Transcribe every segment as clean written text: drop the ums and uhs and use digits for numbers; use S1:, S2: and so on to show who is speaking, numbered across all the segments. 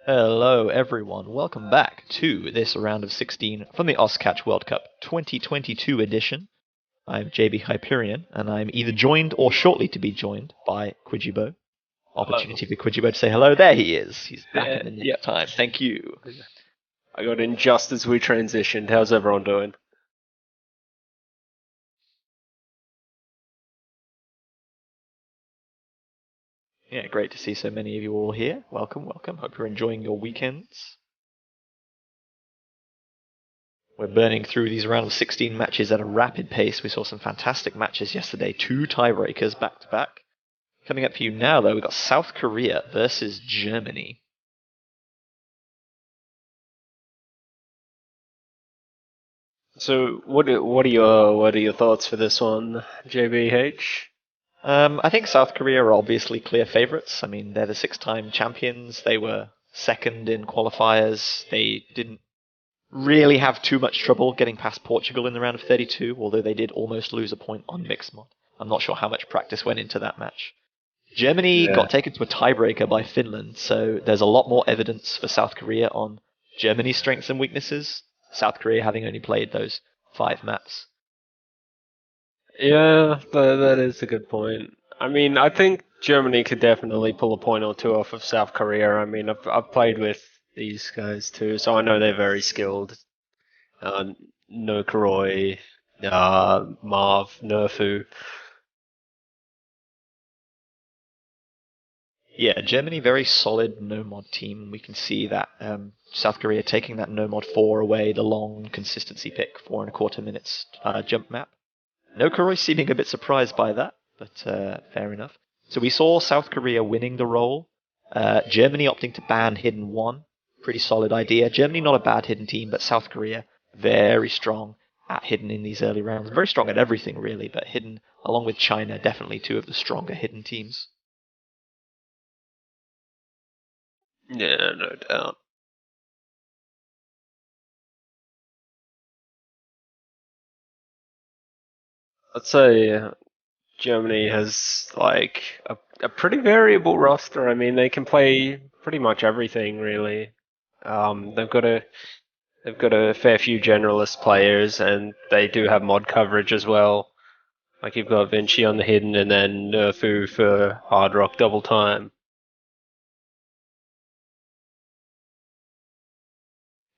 S1: Hello, everyone. Welcome back to this round of 16 from the Oscatch World Cup 2022 edition. I'm JB Hyperion, and I'm either joined or shortly to be joined by Quijibo. Opportunity for Quijibo to say hello. There he is. He's back in the nick of time. Thank you.
S2: I got in just as we transitioned. How's everyone doing?
S1: Yeah, great to see so many of you all here. Welcome, welcome. Hope you're enjoying your weekends. We're burning through these round of 16 matches at a rapid pace. We saw some fantastic matches yesterday, 2 tiebreakers back to back. Coming up for you now, though, we've got South Korea versus Germany.
S2: So, what are your thoughts for this one, JBH?
S1: I think South Korea are obviously clear favourites. I mean, they're the 6-time champions. They were second in qualifiers. They didn't really have too much trouble getting past Portugal in the round of 32, although they did almost lose a point on mixed mod. I'm not sure how much practice went into that match. Germany got taken to a tiebreaker by Finland, so there's a lot more evidence for South Korea on Germany's strengths and weaknesses. South Korea having only played those 5 maps.
S2: Yeah, that is a good point. I mean, I think Germany could definitely pull a point or two off of South Korea. I mean, I've played with these guys too, so I know they're very skilled. No Karoi, Marv, Nerfu.
S1: Yeah, Germany, very solid no-mod team. We can see that South Korea taking that no-mod 4 away, the long consistency pick, 4.25 minutes jump map. No Kuroi seeming a bit surprised by that, but fair enough. So we saw South Korea winning the role. Germany opting to ban Hidden 1. Pretty solid idea. Germany not a bad Hidden team, but South Korea very strong at Hidden in these early rounds. Very strong at everything, really, but Hidden, along with China, definitely 2 of the stronger Hidden teams.
S2: Yeah, no doubt. I'd say Germany has like a pretty variable roster. I mean, they can play pretty much everything really. They've got a fair few generalist players, and they do have mod coverage as well. Like you've got Vinci on the hidden, and then Nerfu for hard rock double time.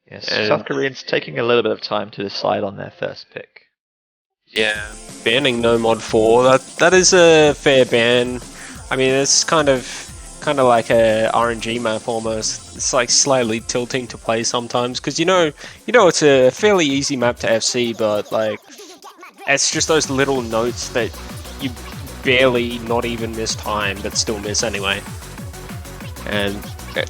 S1: Yes,
S2: And
S1: South Koreans taking a little bit of time to decide on their first pick.
S2: yeah, banning no mod 4, that is a fair ban. I mean, it's kind of like a RNG map almost. It's like slightly tilting to play sometimes because it's a fairly easy map to FC, but like it's just those little notes that you barely not even miss time but still miss anyway. And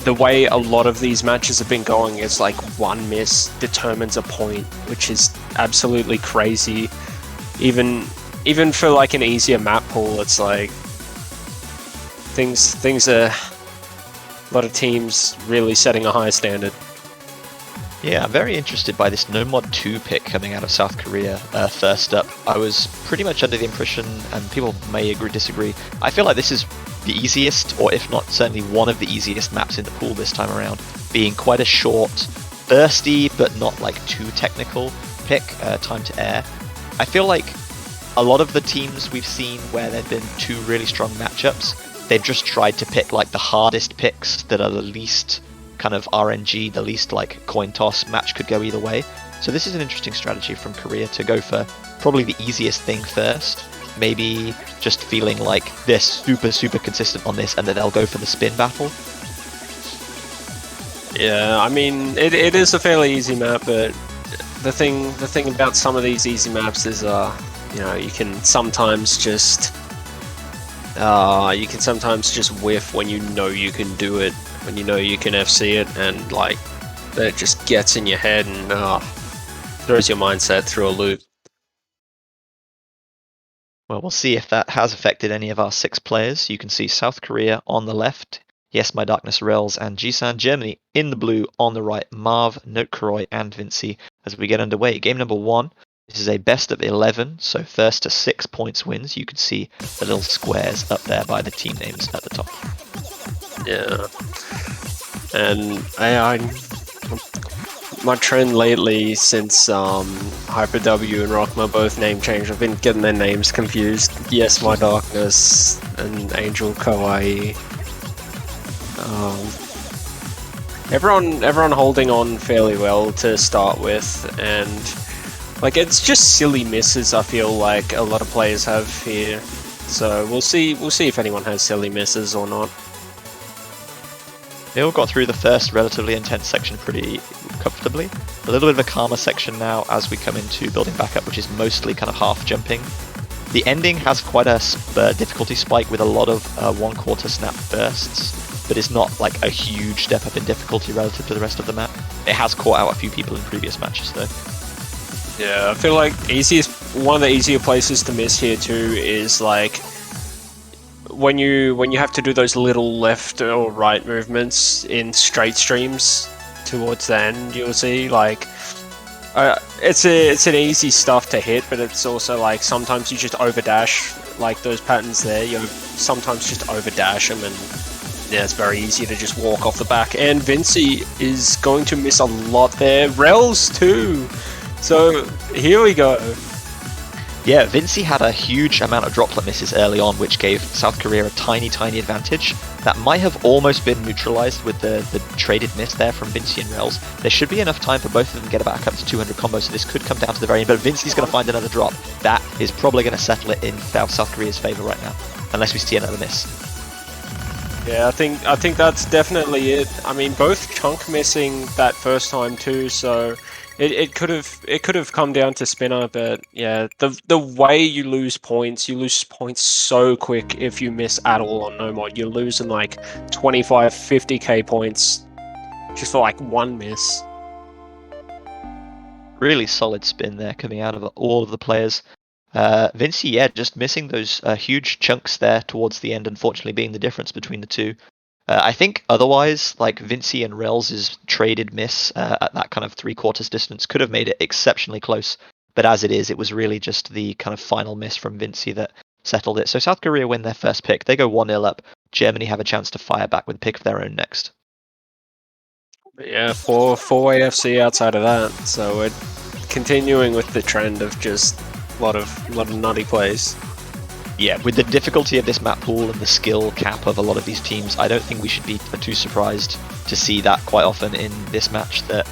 S2: the way a lot of these matches have been going is like one miss determines a point, which is absolutely crazy. Even for like an easier map pool, it's like things are a lot of teams really setting a high standard.
S1: Yeah, I'm very interested by this No Mod 2 pick coming out of South Korea. First up, I was pretty much under the impression, and people may disagree, I feel like this is the easiest, or if not certainly one of the easiest maps in the pool this time around, being quite a short, thirsty, but not like too technical pick, time to air. I feel like a lot of the teams we've seen where there've been 2 really strong matchups, they've just tried to pick like the hardest picks that are the least kind of RNG, the least like coin toss, match could go either way. So this is an interesting strategy from Korea to go for probably the easiest thing first, maybe just feeling like they're super consistent on this and that they'll go for the spin battle.
S2: Yeah, I mean it is a fairly easy map, but the thing about some of these easy maps is you can sometimes just whiff when you know you can do it, when you know you can FC it, and like that just gets in your head and throws your mindset through a loop.
S1: Well, we'll see if that has affected any of our 6 players. You can see South Korea on the left, Yes My Darkness Rels and Jisan. Germany in the blue on the right, Marv, Note Kuroi and Vinci as we get underway. Game number 1. This is a best of 11, so first to 6 points wins. You can see the little squares up there by the team names at the top.
S2: Yeah. And my trend lately since Hyper W and Rockma both name changed, I've been getting their names confused. Yes, My Darkness and Angel Kawaii. Everyone holding on fairly well to start with, and like it's just silly misses. I feel like a lot of players have here, so we'll see if anyone has silly misses or not.
S1: They all got through the first relatively intense section pretty comfortably. A little bit of a calmer section now as we come into building back up, which is mostly kind of half jumping. The ending has quite a difficulty spike with a lot of 1/4 snap bursts, but it's not like a huge step up in difficulty relative to the rest of the map. It has caught out a few people in previous matches though.
S2: Yeah, I feel like one of the easier places to miss here too is like when you have to do those little left or right movements in straight streams towards the end. You'll see like it's an easy stuff to hit, but it's also like sometimes you just overdash like those patterns there. You sometimes just overdash them, and yeah, it's very easy to just walk off the back. And Vinci is going to miss a lot there. Rels too. So here we go.
S1: Yeah, Vinci had a huge amount of droplet misses early on, which gave South Korea a tiny advantage. That might have almost been neutralized with the traded miss there from Vinci and Rels. There should be enough time for both of them to get back up to 200 combos, so this could come down to the very end, but Vinci's going to find another drop. That is probably going to settle it in South Korea's favor right now, unless we see another miss.
S2: Yeah, I think that's definitely it. I mean, both Chunk missing that first time too, so it could have come down to Spinner, but yeah, the way you lose points so quick if you miss at all on no mod. You're losing like 25, 50k points just for like one miss.
S1: Really solid spin there coming out of all of the players. Vinci, yeah, just missing those huge chunks there towards the end, unfortunately being the difference between the two. I think otherwise, like Vinci and Rels' traded miss at that kind of 3/4 distance could have made it exceptionally close. But as it is, it was really just the kind of final miss from Vinci that settled it. So South Korea win their first pick. They go 1-0 up. Germany have a chance to fire back with a pick of their own next.
S2: Yeah, four AFC outside of that. So we're continuing with the trend of just a lot of nutty plays.
S1: Yeah, with the difficulty of this map pool and the skill cap of a lot of these teams, I don't think we should be too surprised to see that quite often in this match, that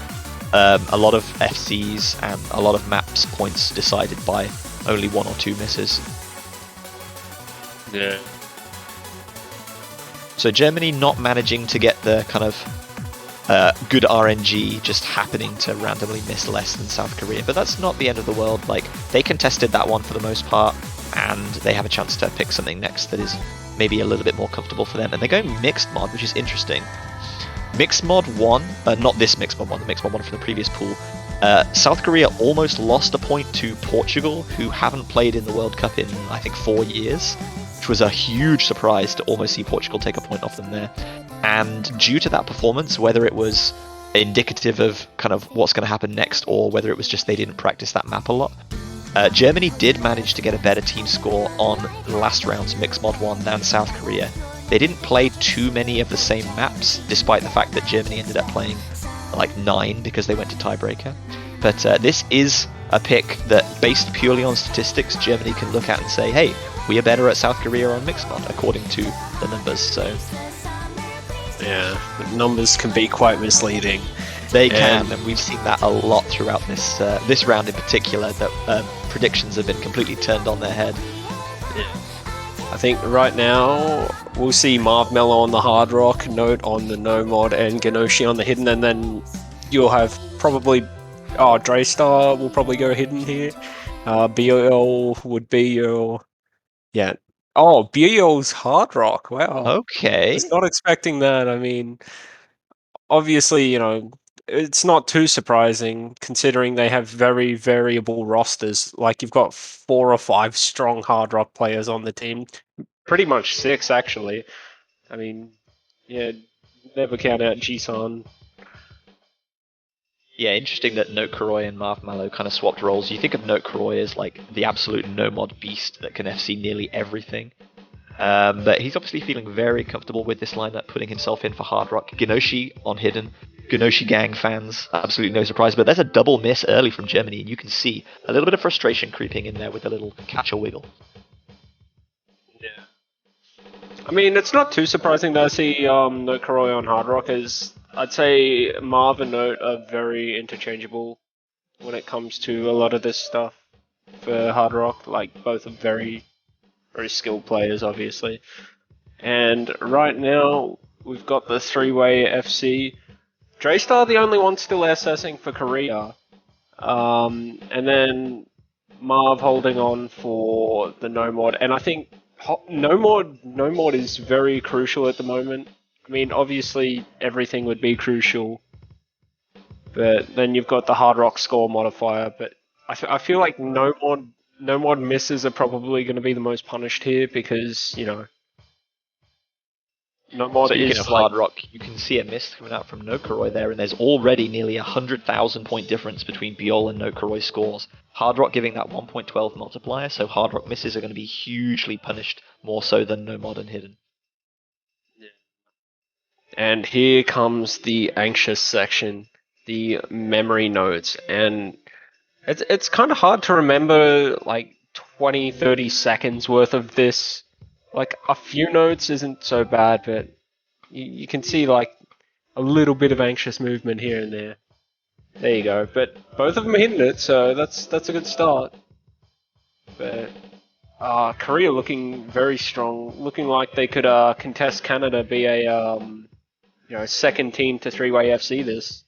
S1: a lot of FCs and a lot of maps points decided by only 1 or 2 misses.
S2: Yeah.
S1: So Germany not managing to get the kind of good RNG, just happening to randomly miss less than South Korea, but that's not the end of the world. Like, they contested that one for the most part, and they have a chance to pick something next that is maybe a little bit more comfortable for them. And they're going mixed mod, which is interesting. Mixed mod 1, not this mixed mod 1, the mixed mod 1 from the previous pool. South Korea almost lost a point to Portugal, who haven't played in the World Cup in, I think, 4 years, which was a huge surprise to almost see Portugal take a point off them there. And due to that performance, whether it was indicative of kind of what's going to happen next, or whether it was just they didn't practice that map a lot, Germany did manage to get a better team score on last round's Mixed Mod 1 than South Korea. They didn't play too many of the same maps, despite the fact that Germany ended up playing like 9 because they went to tiebreaker. But this is a pick that, based purely on statistics, Germany can look at and say, hey, we are better at South Korea on Mixed Mod, according to the numbers. So
S2: yeah, numbers can be quite misleading.
S1: They can, and we've seen that a lot throughout this round in particular, that predictions have been completely turned on their head.
S2: Yeah. I think right now we'll see Marv Mello on the Hard Rock, Note on the No Mod, and Genoshi on the Hidden, and then you'll have probably Draystar will probably go Hidden here. BOL would be your BOL's Hard Rock. Wow.
S1: Okay.
S2: I was not expecting that. I mean, obviously, it's not too surprising considering they have very variable rosters. Like, you've got 4 or 5 strong Hard Rock players on the team. Pretty much 6, actually. I mean, yeah, never count out Jisan.
S1: Yeah, interesting that Note Kuroi and Marv Mallow kind of swapped roles. You think of Note Kuroi as like the absolute no-mod beast that can FC nearly everything. But he's obviously feeling very comfortable with this lineup, putting himself in for Hard Rock. Genoshi on Hidden. Genoshi Gang fans, absolutely no surprise. But there's a double miss early from Germany, and you can see a little bit of frustration creeping in there with a little catcher wiggle.
S2: Yeah. I mean, it's not too surprising that I see Note Karoi on Hard Rock, as I'd say Marv and Note are very interchangeable when it comes to a lot of this stuff for Hard Rock. Like, both are very, very skilled players, obviously. And right now, we've got the three-way FC. Draystar, the only one still SSing for Korea. And then Marv holding on for the Nomod. And I think Nomod is very crucial at the moment. I mean, obviously, everything would be crucial. But then you've got the Hard Rock score modifier. But I feel like Nomod misses are probably going to be the most punished here because, you know, Nomod
S1: Speaking
S2: is
S1: of
S2: like...
S1: Hard Rock, you can see a miss coming out from Nokoroi there, and there's already nearly 100,000 point difference between Biol and Nokoroi scores. Hard Rock giving that 1.12 multiplier, so Hard Rock misses are going to be hugely punished, more so than Nomod and Hidden.
S2: And here comes the anxious section, the memory notes, and it's kind of hard to remember like 20, 30 seconds worth of this. Like, a few notes isn't so bad, but you can see like a little bit of anxious movement here and there. There you go. But both of them hitting it, so that's a good start. But Korea looking very strong, looking like they could contest Canada, be a second team to three-way FC this.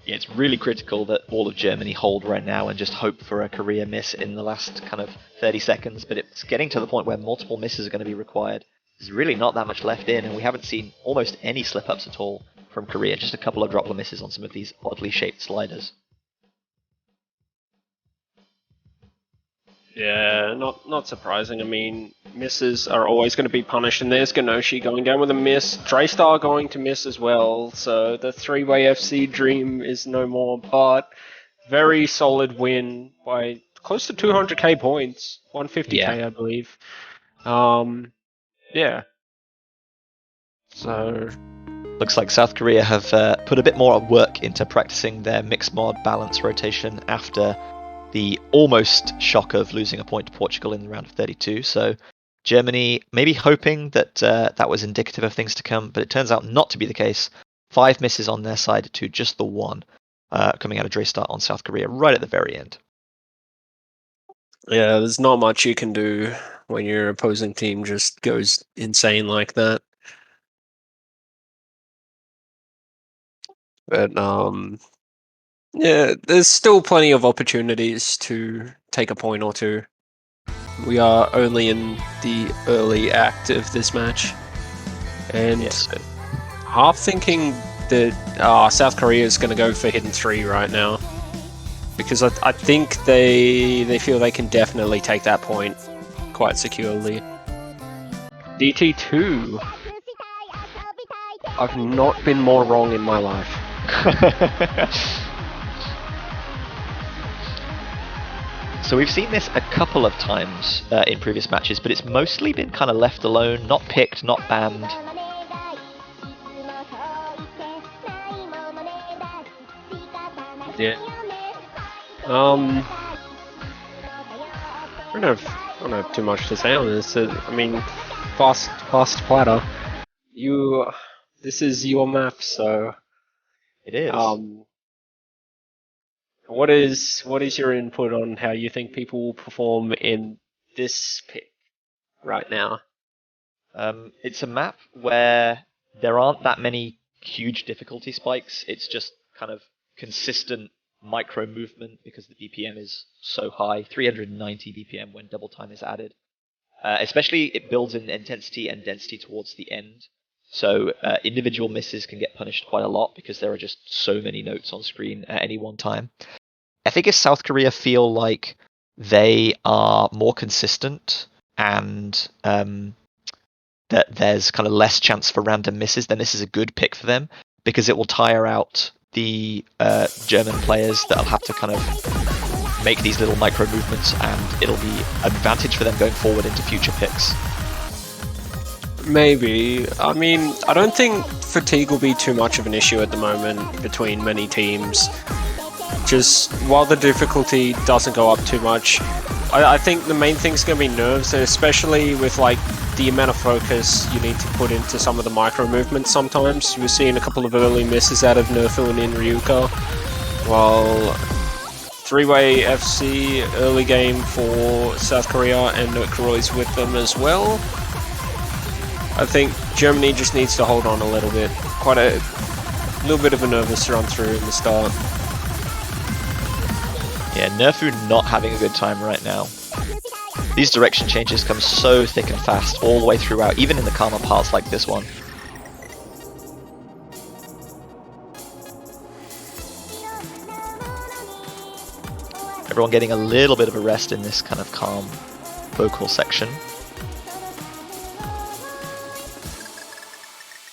S1: Yeah, it's really critical that all of Germany hold right now and just hope for a Korea miss in the last kind of 30 seconds, but it's getting to the point where multiple misses are going to be required. There's really not that much left in, and we haven't seen almost any slip-ups at all from Korea, just a couple of droplet misses on some of these oddly shaped sliders.
S2: Yeah, not surprising. I mean, misses are always going to be punished, and there's Genoshi going down with a miss. Draystar going to miss as well, so the three-way FC dream is no more, but very solid win by close to 200k points, 150k
S1: Yeah.
S2: I believe. Yeah. So...
S1: Looks like South Korea have put a bit more work into practicing their mixed mod balance rotation after the almost shock of losing a point to Portugal in the round of 32. So Germany maybe hoping that that was indicative of things to come, but it turns out not to be the case. 5 misses on their side to just the 1 coming out of Draystar on South Korea right at the very end.
S2: Yeah, there's not much you can do when your opposing team just goes insane like that. But yeah, there's still plenty of opportunities to take a point or two. We are only in the early act of this match, and
S1: Yes.
S2: half thinking that South Korea is going to go for Hidden 3 right now, because I think they feel they can definitely take that point quite securely. DT2. I've not been more wrong in my life.
S1: So we've seen this a couple of times in previous matches, but it's mostly been kind of left alone, not picked, not banned.
S2: Yeah. I don't have too much to say on this. I mean, fast platter. This is your map, so
S1: It is.
S2: what is your input on how you think people will perform in this pick right now?
S1: It's a map where there aren't that many huge difficulty spikes. It's just kind of consistent micro movement because the BPM is so high, 390 BPM when double time is added. Especially it builds in intensity and density towards the end. So individual misses can get punished quite a lot because there are just so many notes on screen at any one time. I think if South Korea feel like they are more consistent and that there's kind of less chance for random misses, then this is a good pick for them because it will tire out the German players that'll have to kind of make these little micro movements, and it'll be an advantage for them going forward into future picks.
S2: Maybe. I mean, I don't think fatigue will be too much of an issue at the moment between many teams. Just while the difficulty doesn't go up too much, I think the main thing's going to be nerves, especially with like the amount of focus you need to put into some of the micro movements sometimes. You were seeing a couple of early misses out of Nerfu and in Ryuka, while three-way FC early game for South Korea and Nurkroy's with them as well. I think Germany just needs to hold on a little bit. Quite a little bit of a nervous run through in the start.
S1: Yeah, Nerfu not having a good time right now. These direction changes come so thick and fast all the way throughout, even in the calmer parts like this one. Everyone getting a little bit of a rest in this kind of calm vocal section.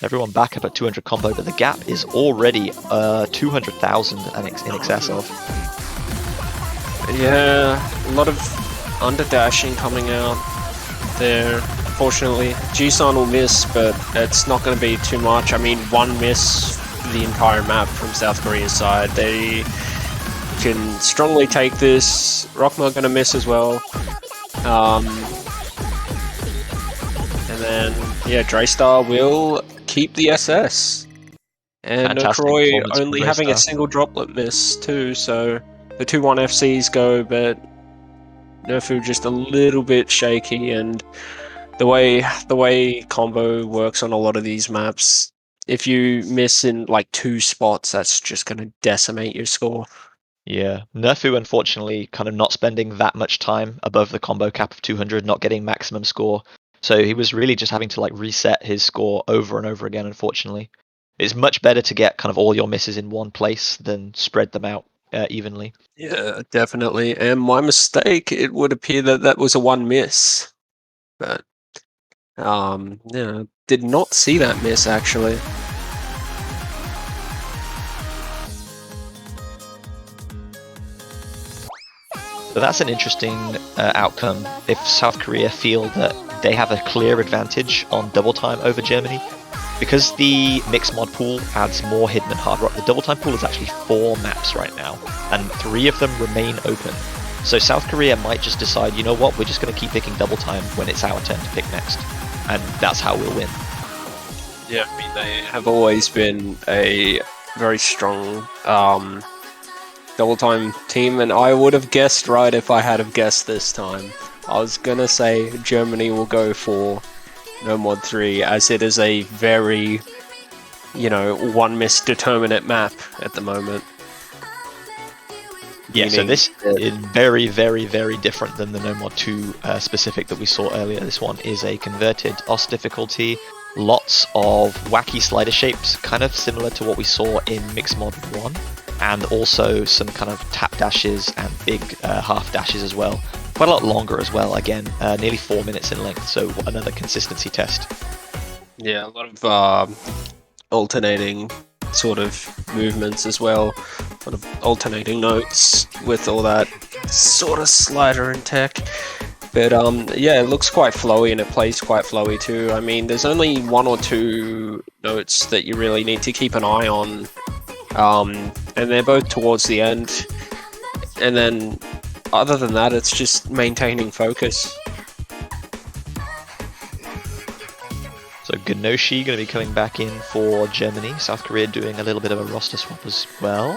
S1: Everyone back up at 200 combo, but the gap is already 200,000 and in excess of.
S2: Yeah, a lot of underdashing coming out there. Unfortunately, Jisun will miss, but it's not going to be too much. I mean, one miss the entire map from South Korea's side. They can strongly take this. Rockma going to miss as well. And then, yeah, Draystar will keep the SS. And Nurkroy only having a single droplet miss too, so the 2-1 FCs go, but Nerfu just a little bit shaky, and the way combo works on a lot of these maps, if you miss in like 2 spots, that's just going to decimate your score.
S1: Yeah, Nerfu unfortunately kind of not spending that much time above the combo cap of 200, not getting maximum score. So he was really just having to like reset his score over and over again, unfortunately. It's much better to get kind of all your misses in one place than spread them out evenly.
S2: Yeah, definitely. And my mistake, it would appear that that was a 1 miss. But, yeah, did not see that miss actually.
S1: So that's an interesting outcome if South Korea feel that they have a clear advantage on double time over Germany. Because the mixed mod pool adds more hidden and hard rock, the double time pool is actually 4 maps right now, and 3 of them remain open. So South Korea might just decide, you know what, we're just going to keep picking double time when it's our turn to pick next. And that's how we'll win.
S2: Yeah, I mean, they have always been a very strong double time team, and I would have guessed right if I had have guessed this time. I was going to say Germany will go for No Mod 3, as it is a very, you know, 1 miss determinate map at the moment.
S1: Yeah, so this is very, very, very different than the No Mod 2 specific that we saw earlier. This one is a converted OS difficulty, lots of wacky slider shapes, kind of similar to what we saw in Mixed Mod 1, and also some kind of tap dashes and big half dashes as well. Quite a lot longer as well, again, nearly 4 minutes in length, so another consistency test.
S2: Yeah, a lot of alternating sort of movements as well, a lot of alternating notes with all that sort of slider and tech. But yeah, it looks quite flowy and it plays quite flowy too. I mean, there's only 1 or 2 notes that you really need to keep an eye on, and they're both towards the end. And then other than that, it's just maintaining focus.
S1: So Ganoshi going to be coming back in for Germany. South Korea doing a little bit of a roster swap as well.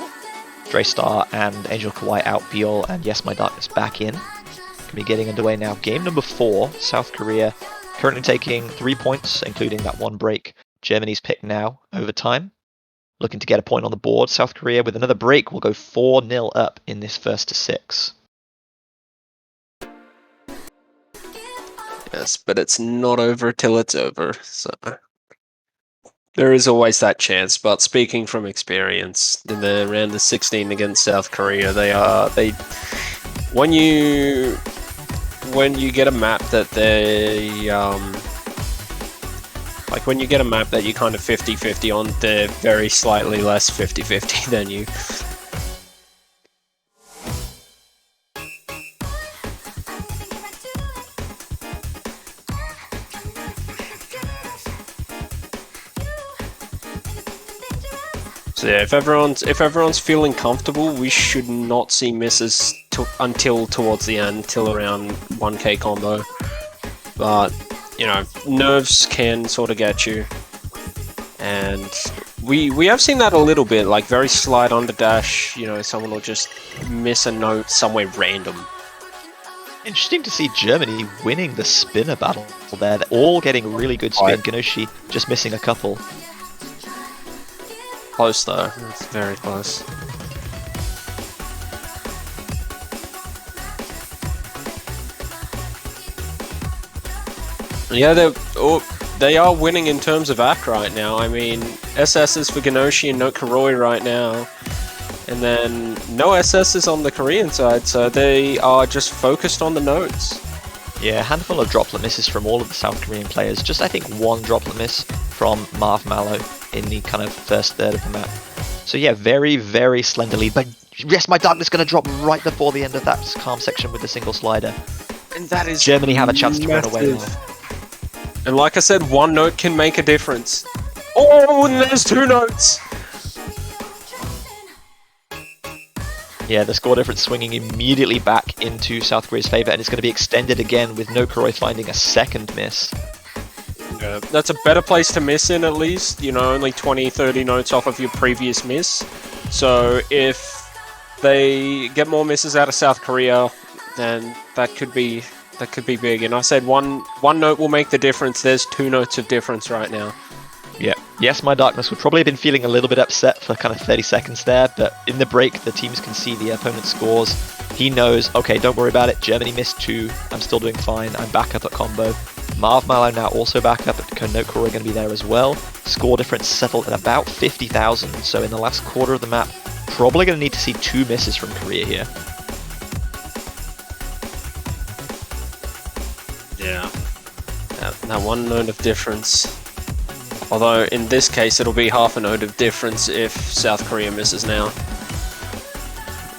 S1: Draystar and Angel Kawaii out, Biol and Yes My Darkness back in. Can be getting underway now. Game number 4, South Korea currently taking 3 points, including that 1 break. Germany's pick now, overtime. Looking to get a point on the board. South Korea with another break will go 4-0 up in this first to 6.
S2: Yes, but it's not over till it's over, so there is always that chance. But speaking from experience, in the round of 16 against South Korea, when you get a map that when you get a map that you kind of 50-50 on, they're very slightly less 50-50 than you. So yeah, if everyone's feeling comfortable, we should not see misses until towards the end, till around 1k combo. But you know, nerves can sort of get you, and we have seen that a little bit, like very slight under dash. You know, someone will just miss a note somewhere random.
S1: Interesting to see Germany winning the spinner battle there. They're all getting really good spin. Ganoshi just missing a couple.
S2: Close though, it's very close. Yeah, they are winning in terms of act right now. I mean, SSs for Ganoshi and Note Kuroi right now. And then no SSs on the Korean side, so they are just focused on the notes.
S1: Yeah, a handful of droplet misses from all of the South Korean players. Just, I think, one droplet miss from Marv Mallow in the kind of first third of the map. So yeah, very, very slender lead. But yes, my Darkness going to drop right before the end of that calm section with a single slider.
S2: And that is
S1: Germany have a chance to run away now.
S2: And like I said, one note can make a difference. Oh, and there's two notes!
S1: Yeah, the score difference swinging immediately back into South Korea's favour, and it's going to be extended again with No Kuroi finding a second miss.
S2: Yeah, that's a better place to miss in, at least. You know, only 20-30 notes off of your previous miss. So if they get more misses out of South Korea, then that could be big. And I said one note will make the difference. There's two notes of difference right now.
S1: Yeah. Yes, my Darkness would probably have been feeling a little bit upset for kind of 30 seconds there, but in the break, the teams can see the opponent's scores. He knows, okay, don't worry about it. Germany missed 2. I'm still doing fine. I'm back up at combo. Marv Mallow now also back up at Note Kuroi, going to be there as well. Score difference settled at about 50,000, so in the last quarter of the map, probably going to need to see 2 misses from Korea here.
S2: Yeah. That one note of difference. Although, in this case, it'll be half a note of difference if South Korea misses now.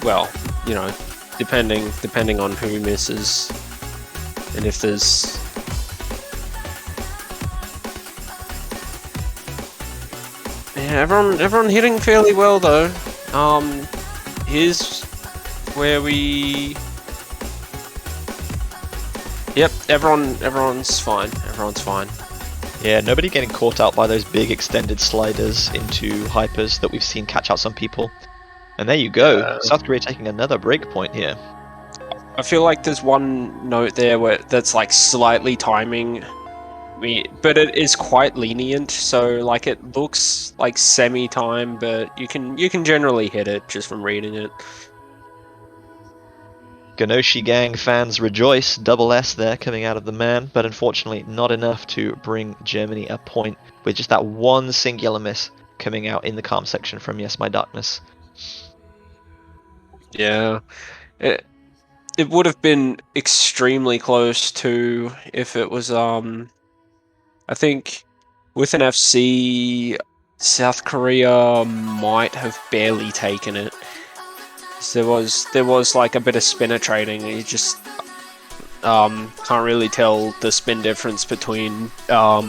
S2: Well, you know, depending on who misses. And if there's... Yeah, everyone hitting fairly well, though. Here's where we... Yep, everyone's fine. Everyone's fine.
S1: Yeah, nobody getting caught out by those big extended sliders into hypers that we've seen catch out some people. And there you go, South Korea taking another break point here.
S2: I feel like there's one note there that's like slightly timing me, but it is quite lenient, so like it looks like semi-time, but you can generally hit it just from reading it.
S1: Ganoshi Gang fans rejoice, double S there coming out of the man, but unfortunately not enough to bring Germany a point with just that one singular miss coming out in the calm section from Yes My Darkness.
S2: Yeah, it would have been extremely close to if it was I think with an FC, South Korea might have barely taken it. There was like a bit of spinner trading. You just can't really tell the spin difference between I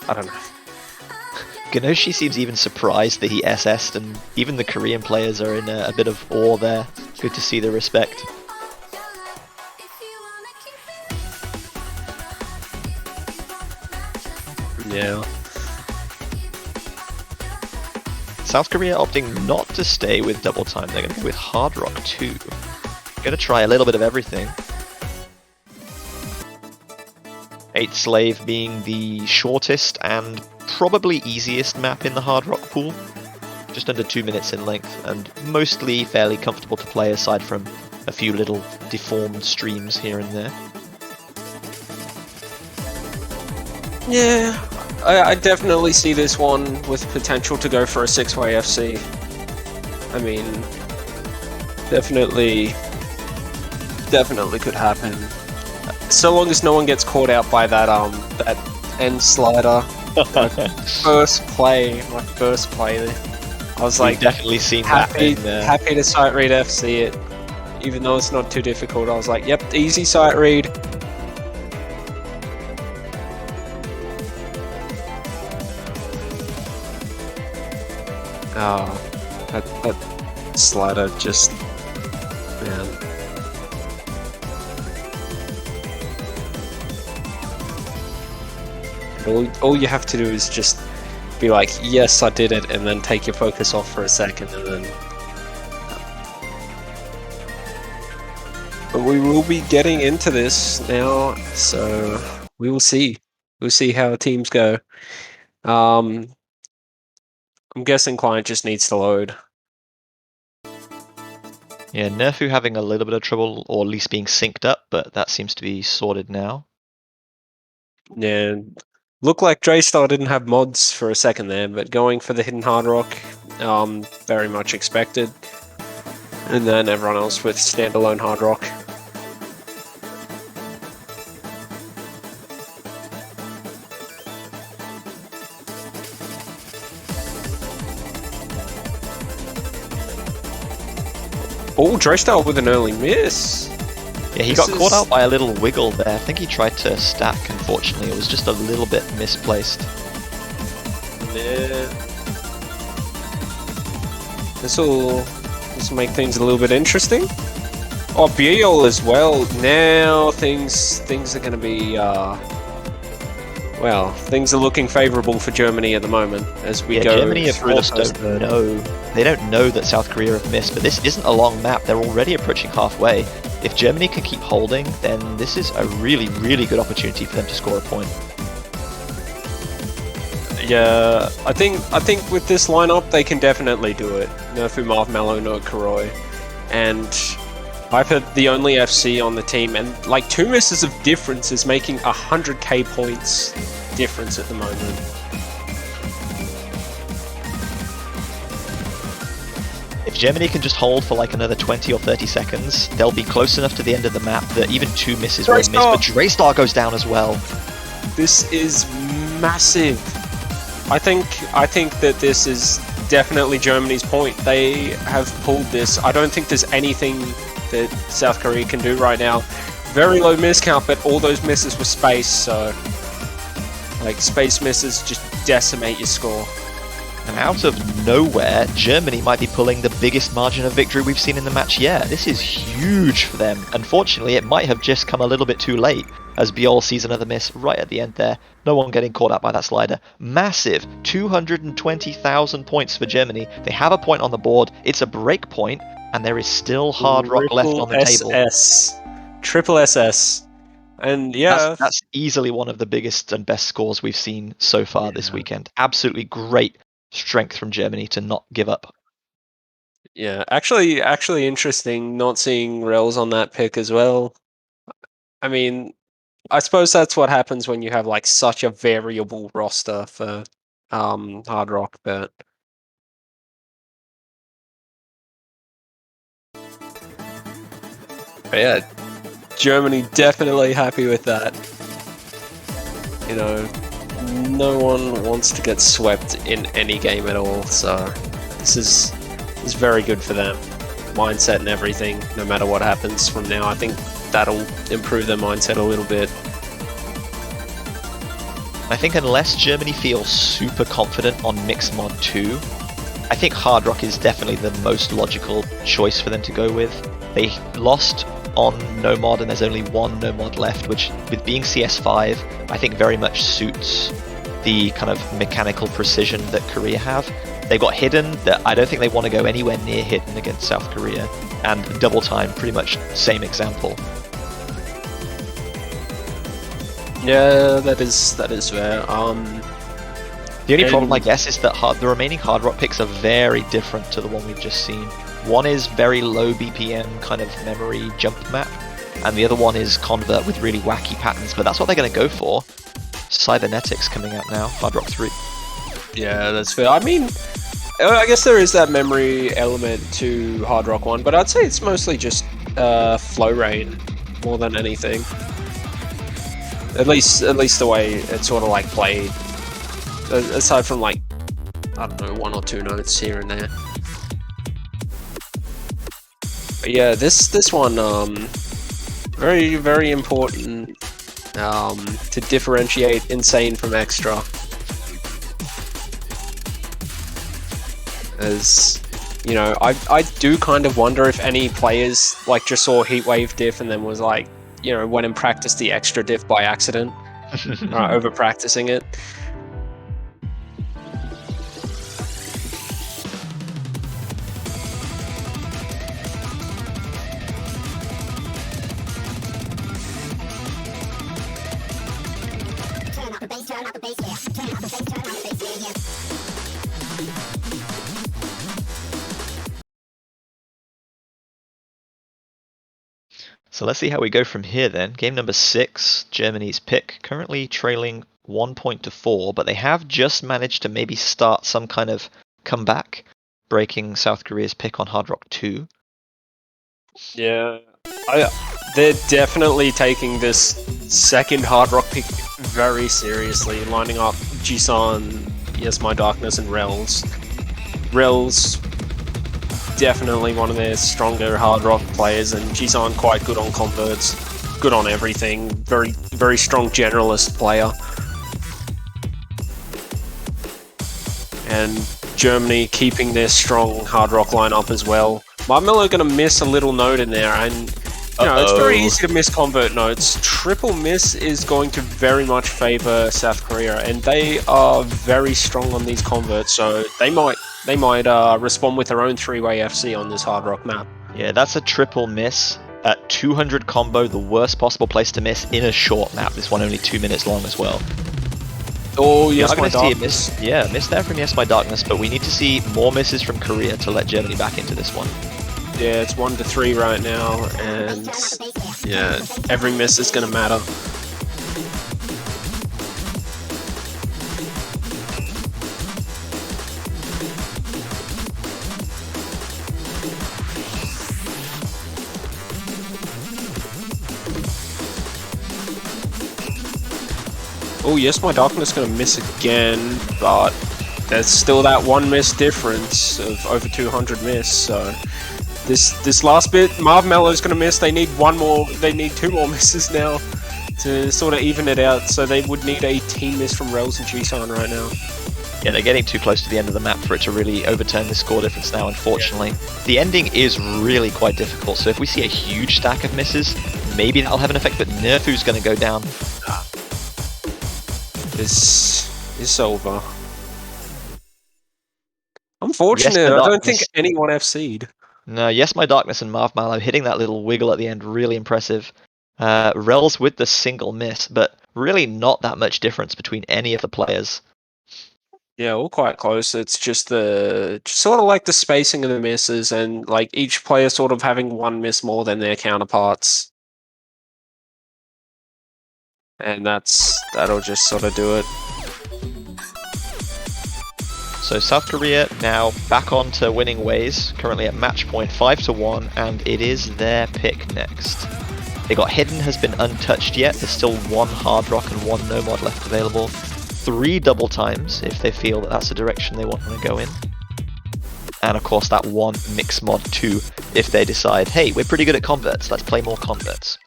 S2: don't know.
S1: Ganoshi seems even surprised that he SS'd, and even the Korean players are in a bit of awe there. Good to see the respect.
S2: Yeah.
S1: South Korea opting not to stay with double time. They're going to go with Hard Rock 2. Going to try a little bit of everything. 8th Slave being the shortest and probably easiest map in the Hard Rock pool. Just under 2 minutes in length, and mostly fairly comfortable to play aside from a few little deformed streams here and there.
S2: Yeah, I definitely see this one with potential to go for a 6-way FC. I mean, definitely could happen. So long as no one gets caught out by that that end slider. My first play. I was like,
S1: definitely seen
S2: happy
S1: that.
S2: To sight read FC it, even though it's not too difficult. I was like, yep, easy sight read. That slider just, man. All you have to do is just be like, yes, I did it, and then take your focus off for a second, and then. But we will be getting into this now, so we will see. We'll see how teams go. I'm guessing client just needs to load.
S1: Yeah, Nerfu having a little bit of trouble, or at least being synced up, but that seems to be sorted now.
S2: Yeah, looked like Draystar didn't have mods for a second there, but going for the hidden hard rock, very much expected. And then everyone else with standalone hard rock. Oh, Draystar with an early miss.
S1: Yeah, he got caught out by a little wiggle there. I think he tried to stack, unfortunately. It was just a little bit misplaced.
S2: Yeah. This will make things a little bit interesting. Oh, Biel as well. Now things are going to be well, things are looking favourable for Germany at the moment as we go.
S1: Germany, of course, don't know. They don't know that South Korea have missed, but this isn't a long map. They're already approaching halfway. If Germany can keep holding, then this is a really, really good opportunity for them to score a point.
S2: Yeah, I think with this lineup they can definitely do it. Nerfu, Marv, Mallow, no Kuroi, and I've had the only FC on the team, and like 2 misses of difference is making 100k points difference at the moment.
S1: If Germany can just hold for like another 20 or 30 seconds, they'll be close enough to the end of the map that even 2 misses won't miss, but Draystar goes down as well.
S2: This is massive. I think that this is definitely Germany's point. They have pulled this. I don't think there's anything that South Korea can do right now. Very low miss count, but all those misses were space, so like space misses just decimate your score.
S1: And out of nowhere, Germany might be pulling the biggest margin of victory we've seen in the match yet. This is huge for them. Unfortunately, it might have just come a little bit too late, as Biol sees another miss right at the end there. No one getting caught out by that slider. Massive 220,000 points for Germany. They have a point on the board. It's a break point, and there is still hard rock left on the table.
S2: Triple SS. And yeah,
S1: that's easily one of the biggest and best scores we've seen so far this weekend. Absolutely great strength from Germany to not give up.
S2: Yeah, actually interesting not seeing Rels on that pick as well. I mean, I suppose that's what happens when you have like such a variable roster for hard rock, but yeah, Germany definitely happy with that. You know, no one wants to get swept in any game at all, so this is very good for them. Mindset and everything, no matter what happens from now. I think that'll improve their mindset a little bit.
S1: I think unless Germany feels super confident on Mixed Mod 2, I think Hard Rock is definitely the most logical choice for them to go with. They lost on no mod and there's only one no mod left, which with being CS5 I think very much suits the kind of mechanical precision that Korea have. They've got Hidden that I don't think they want to go anywhere near Hidden against South Korea, and Double Time pretty much same example.
S2: Yeah, that is fair.
S1: The only problem, I guess, is that the remaining Hard Rock picks are very different to the one we've just seen. One is very low BPM kind of memory jump map, and the other one is Convert with really wacky patterns, but that's what they're going to go for. Cybernetics coming out now, Hard Rock 3.
S2: Yeah, that's fair. I mean, I guess there is that memory element to Hard Rock 1, but I'd say it's mostly just flow rate more than anything. At least the way it's sort of like played. Aside from like, I don't know, 1 or 2 notes here and there. But yeah, this one very, very important to differentiate Insane from Extra. As you know, I do kind of wonder if any players like just saw Heatwave diff and then was like, you know, went and practiced the extra diff by accident, over practicing it.
S1: So let's see how we go from here then. Game number 6, Germany's pick, currently trailing 1 point to 4, but they have just managed to maybe start some kind of comeback, breaking South Korea's pick on Hard Rock 2.
S2: Yeah, they're definitely taking this second Hard Rock pick very seriously, lining up Jisan, Yes My Darkness, and Rels. Rels definitely one of their stronger Hard Rock players, and Jisan quite good on converts, good on everything, very strong generalist player. And Germany keeping their strong Hard Rock lineup as well. Marshmallow going to miss a little note in there, and you know, it's very easy to miss convert notes. Triple miss is going to very much favor South Korea, and they are very strong on these converts, so they might respond with their own three-way FC on this Hard Rock map.
S1: Yeah, that's a triple miss at 200 combo, the worst possible place to miss in a short map. This one only 2 minutes long as well.
S2: Oh, Yes
S1: I'm
S2: My
S1: going to see a
S2: Darkness.
S1: miss. Yeah, miss there from Yes My Darkness, but we need to see more misses from Korea to let Germany back into this one.
S2: Yeah, it's 1-3 right now, and yeah, every miss is going to matter. Oh, Yes My Darkness going to miss again, but there's still that one miss difference of over 200 miss, so this last bit, Marshmallow's going to miss. They need two more misses now to sort of even it out, so they would need a team miss from Rels and Jisan right now.
S1: Yeah, they're getting too close to the end of the map for it to really overturn the score difference now, unfortunately. Yeah. The ending is really quite difficult, so if we see a huge stack of misses, maybe that'll have an effect, but Nerfu's going to go down.
S2: This is over. Unfortunate,
S1: Yes,
S2: I don't think anyone FC'd.
S1: No, Yes My Darkness and Marshmallow hitting that little wiggle at the end, really impressive. Rels with the single miss, but really not that much difference between any of the players.
S2: Yeah, all quite close. It's just sort of like the spacing of the misses, and like each player sort of having one miss more than their counterparts. And that'll just sort of do it.
S1: So South Korea now back on to winning ways, currently at match point 5-1, and it is their pick next. They got Hidden has been untouched yet, there's still one Hard Rock and one No Mod left available. 3 double times if they feel that that's the direction they want to go in. And of course that one Mix Mod 2 if they decide, hey, we're pretty good at converts, let's play more converts.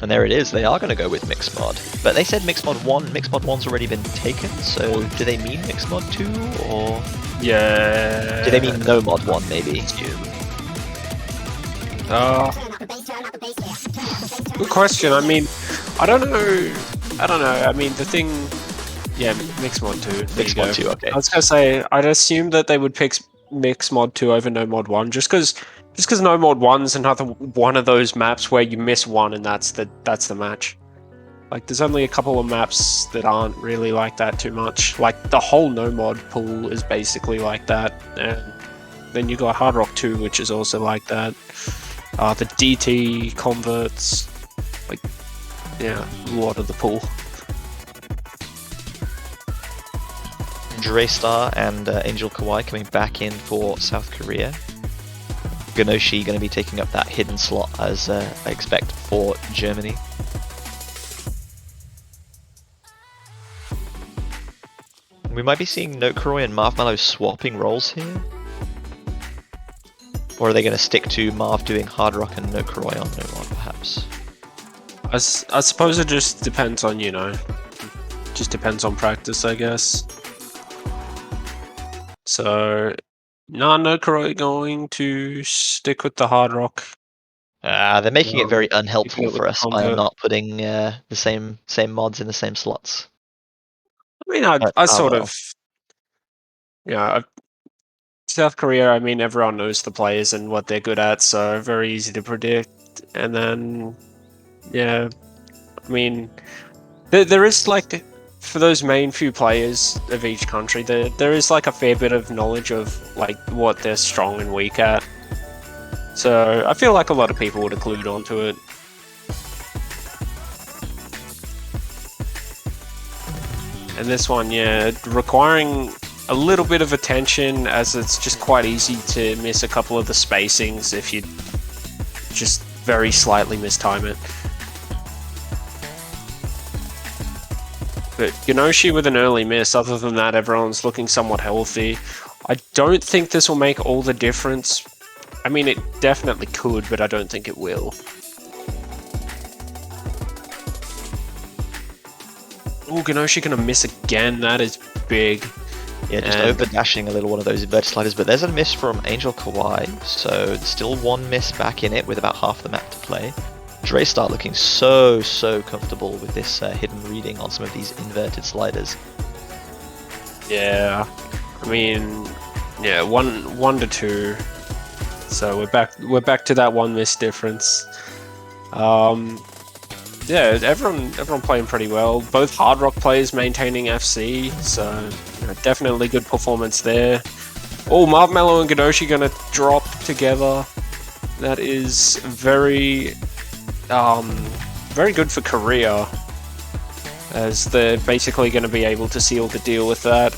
S1: And there it is, they are going to go with Mix Mod. But they said Mix Mod 1, Mix Mod 1's already been taken, so do they mean Mix Mod 2, or...?
S2: Yeah...
S1: Do they mean No Mod 1, maybe?
S2: Good question, I mean, I don't know, I mean, the thing... Yeah, Mix Mod 2.
S1: Mix Mod 2, okay.
S2: I was going to say, I'd assume that they would pick Mix Mod 2 over No Mod 1, just because No Mod 1's another one of those maps where you miss one and that's the match. Like, there's only a couple of maps that aren't really like that too much. Like, the whole No Mod pool is basically like that. And then you got Hard Rock 2, which is also like that. The DT converts. Like, yeah, a lot of the pool.
S1: Draystar and Angel Kawaii coming back in for South Korea. Ganoshi going to be taking up that hidden slot as I expect for Germany. We might be seeing Notekaroi and Marshmallow swapping roles here. Or are they going to stick to Marv doing Hard Rock and Notekaroi on Nomod, perhaps?
S2: I suppose it just depends on, just depends on practice, I guess. So, Notekaroi going to stick with the Hard Rock.
S1: They're making it very unhelpful
S2: with
S1: for us by
S2: combo.
S1: not putting the same mods in the same slots.
S2: I mean, I sort
S1: well.
S2: of, South Korea, I mean, everyone knows the players and what they're good at, so very easy to predict. And then, yeah, I mean, there is like, for those main few players of each country, there is like a fair bit of knowledge of like what they're strong and weak at. So I feel like a lot of people would have clued onto it. And this one, yeah, requiring a little bit of attention, as it's just quite easy to miss a couple of the spacings if you just very slightly mistime it. But Genoshi with an early miss. Other than that, everyone's looking somewhat healthy. I don't think this will make all the difference. I mean, it definitely could, but I don't think it will. Oh, Genoshi gonna miss again. That is big.
S1: Yeah, just over dashing a little one of those inverted sliders, but there's a miss from Angel Kawaii, so there's still one miss back in it with about half the map to play. Draystar looking so comfortable with this hidden reading on some of these inverted sliders.
S2: Yeah, I mean, yeah, one to two. So we're back to that one miss difference. Yeah, everyone playing pretty well. Both Hard Rock players maintaining FC, so definitely good performance there. Oh, Marshmallow and Genoshi gonna drop together. That is very good for Korea, as they're basically going to be able to seal the deal with that.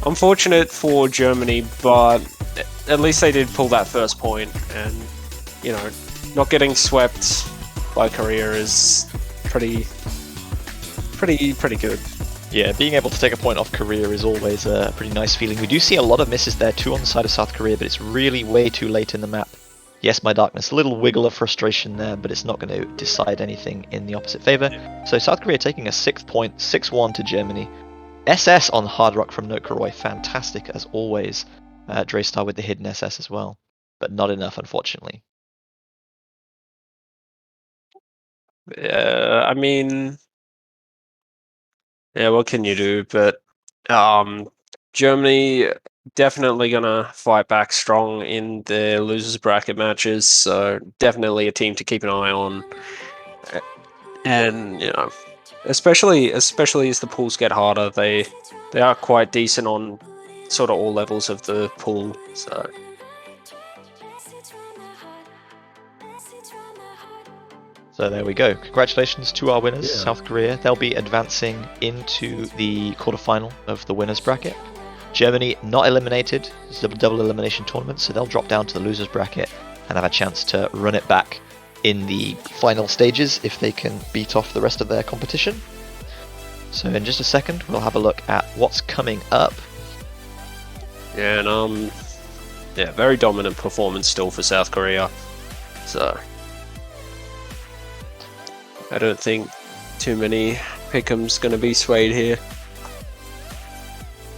S2: Unfortunate for Germany, but at least they did pull that first point, and not getting swept by Korea is pretty good.
S1: Yeah, being able to take a point off Korea is always a pretty nice feeling. We do see a lot of misses there too on the side of South Korea, but it's really way too late in the map. Yes, my darkness, a little wiggle of frustration there, but it's not going to decide anything in the opposite favour. So South Korea taking a 6th point, 6-1 to Germany. SS on Hard Rock from Notekaroi, fantastic as always. Draystar with the hidden SS as well, but not enough, unfortunately.
S2: I mean, yeah, what can you do? But Germany definitely gonna fight back strong in the losers bracket matches, so definitely a team to keep an eye on. And especially as the pools get harder, they are quite decent on sort of all levels of the pool.
S1: So there we go. Congratulations to our winners, South Korea. They'll be advancing into the quarterfinal of the winners bracket. Germany not eliminated. It's a double elimination tournament, so they'll drop down to the losers bracket and have a chance to run it back in the final stages if they can beat off the rest of their competition. So in just a second, we'll have a look at what's coming up.
S2: Yeah, and very dominant performance still for South Korea. So I don't think too many pick'ems going to be swayed here.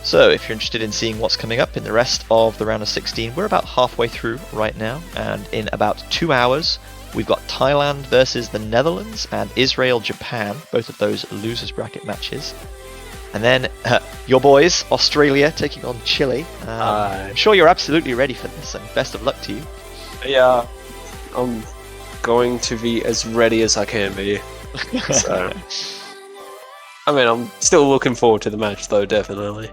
S1: So if you're interested in seeing what's coming up in the rest of the round of 16, we're about halfway through right now, and in about 2 hours we've got Thailand versus the Netherlands and Israel Japan, both of those losers bracket matches. And then your boys, Australia, taking on Chile. I'm sure you're absolutely ready for this, and best of luck to you.
S2: Yeah, I'm going to be as ready as I can be. So, I mean, I'm still looking forward to the match, though, definitely.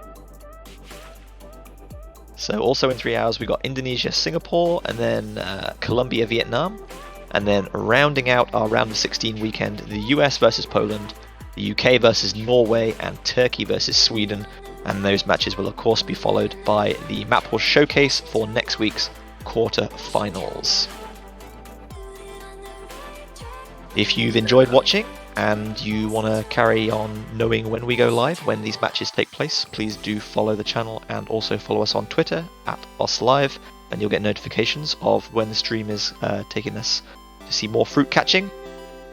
S1: So also in 3 hours, we got Indonesia, Singapore, and then Colombia, Vietnam. And then rounding out our round of 16 weekend, the US versus Poland, the UK versus Norway, and Turkey versus Sweden. And those matches will of course be followed by the Map Horse Showcase for next week's quarter-finals. If you've enjoyed watching, and you want to carry on knowing when we go live, when these matches take place, please do follow the channel and also follow us on Twitter at OSLive, and you'll get notifications of when the stream is taking us to see more fruit catching.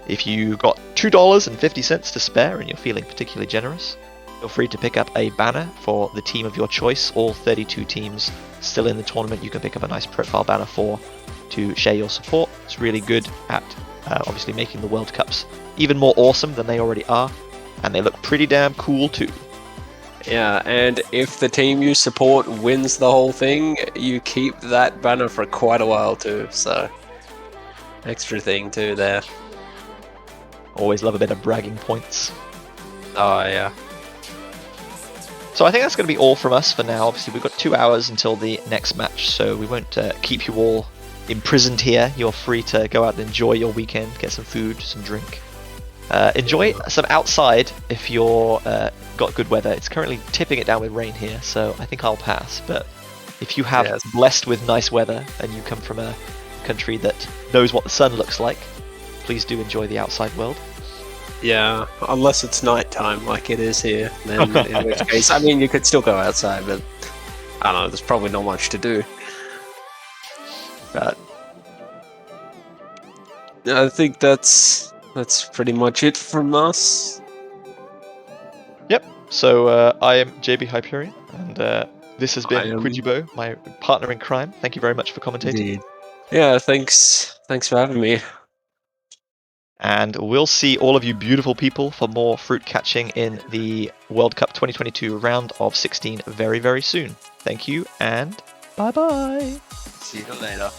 S1: If you got $2.50 to spare and you're feeling particularly generous, feel free to pick up a banner for the team of your choice. All 32 teams still in the tournament, you can pick up a nice profile banner for to share your support. It's really good at obviously making the World Cups even more awesome than they already are, and they look pretty damn cool too.
S2: Yeah, and if the team you support wins the whole thing, you keep that banner for quite a while too, so extra thing too there.
S1: Always love a bit of bragging points.
S2: Oh yeah.
S1: So I think that's going to be all from us for now. Obviously we've got 2 hours until the next match, so we won't keep you all imprisoned here. You're free to go out and enjoy your weekend, get some food, some drink. Enjoy some outside if you're got good weather. It's currently tipping it down with rain here, so I think I'll pass. But if you have blessed with nice weather and you come from a country that knows what the sun looks like, please do enjoy the outside world.
S2: Yeah, unless it's nighttime like it is here, then in which case, I mean, you could still go outside, but I don't know, there's probably not much to do. But I think that's pretty much it from us.
S1: Yep. So I am JB Hyperion, and this has been Quijibo, my partner in crime. Thank you very much for commentating.
S2: Indeed. Yeah, thanks for having me.
S1: And we'll see all of you beautiful people for more fruit catching in the World Cup 2022 round of 16 very, very soon. Thank you, and bye-bye.
S2: See you later.